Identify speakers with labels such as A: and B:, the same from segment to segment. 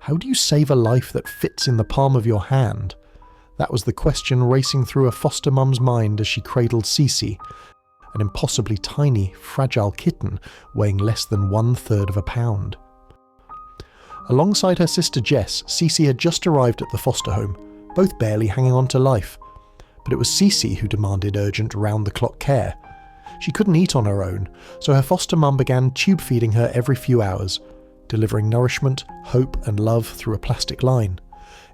A: How do you save a life that fits in the palm of your hand? That was the question racing through a foster mum's mind as she cradled CeCe, an impossibly tiny, fragile kitten weighing less than 1/3 of a pound. Alongside her sister Jess, CeCe had just arrived at the foster home, both barely hanging on to life. But it was CeCe who demanded urgent round-the-clock care. She couldn't eat on her own, so her foster mum began tube feeding her every few hours, delivering nourishment, hope and love through a plastic line.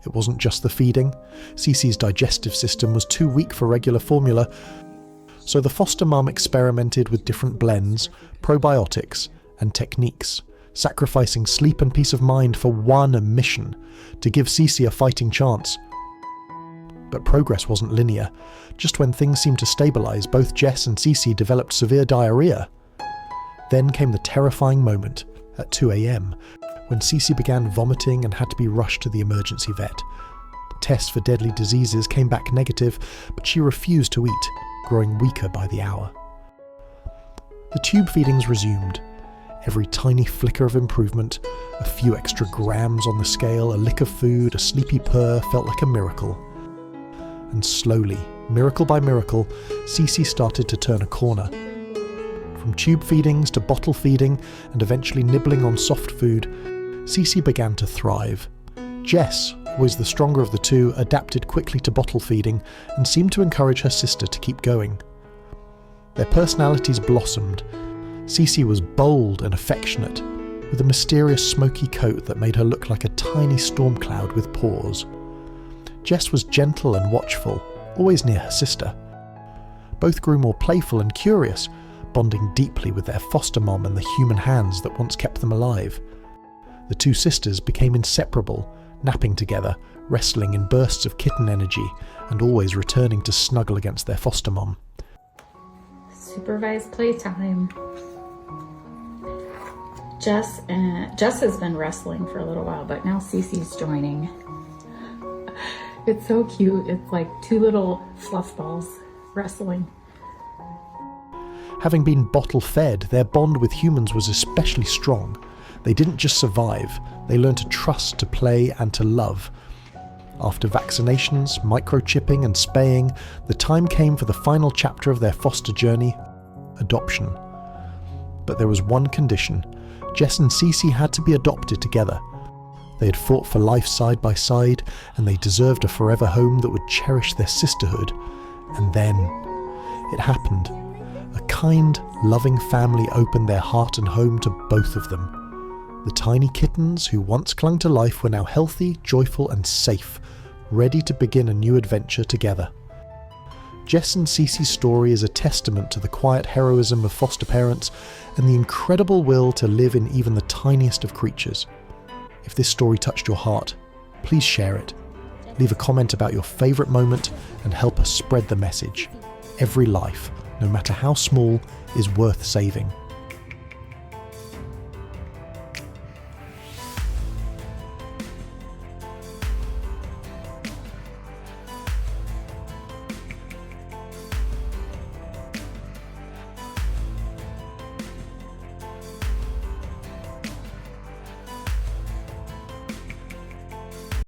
A: It wasn't just the feeding. CeCe's digestive system was too weak for regular formula, so the foster mum experimented with different blends, probiotics and techniques, sacrificing sleep and peace of mind for one mission, to give CeCe a fighting chance. But progress wasn't linear. Just when things seemed to stabilise, both Jess and CeCe developed severe diarrhoea. Then came the terrifying moment, at 2 a.m, when CeCe began vomiting and had to be rushed to the emergency vet. Tests for deadly diseases came back negative, but she refused to eat, growing weaker by the hour. The tube feedings resumed. Every tiny flicker of improvement, a few extra grams on the scale, a lick of food, a sleepy purr felt like a miracle. And slowly, miracle by miracle, CeCe started to turn a corner. From tube feedings to bottle feeding and eventually nibbling on soft food, CeCe began to thrive. Jess, always the stronger of the two, adapted quickly to bottle feeding and seemed to encourage her sister to keep going. Their personalities blossomed. CeCe was bold and affectionate, with a mysterious smoky coat that made her look like a tiny storm cloud with paws. Jess was gentle and watchful, always near her sister. Both grew more playful and curious, bonding deeply with their foster mom and the human hands that once kept them alive. The two sisters became inseparable, napping together, wrestling in bursts of kitten energy, and always returning to snuggle against their foster mom.
B: Supervised playtime. Jess has been wrestling for a little while, but now CeCe's joining. It's so cute. It's like two little fluff balls wrestling.
A: Having been bottle-fed, their bond with humans was especially strong. They didn't just survive, they learned to trust, to play and to love. After vaccinations, microchipping and spaying, the time came for the final chapter of their foster journey, adoption. But there was one condition. Jess and CeCe had to be adopted together. They had fought for life side by side, and they deserved a forever home that would cherish their sisterhood. And then, it happened. A kind, loving family opened their heart and home to both of them. The tiny kittens who once clung to life were now healthy, joyful and safe, ready to begin a new adventure together. Jess and CeCe's story is a testament to the quiet heroism of foster parents and the incredible will to live in even the tiniest of creatures. If this story touched your heart, please share it. Leave a comment about your favourite moment and help us spread the message. Every life, no matter how small, is worth saving.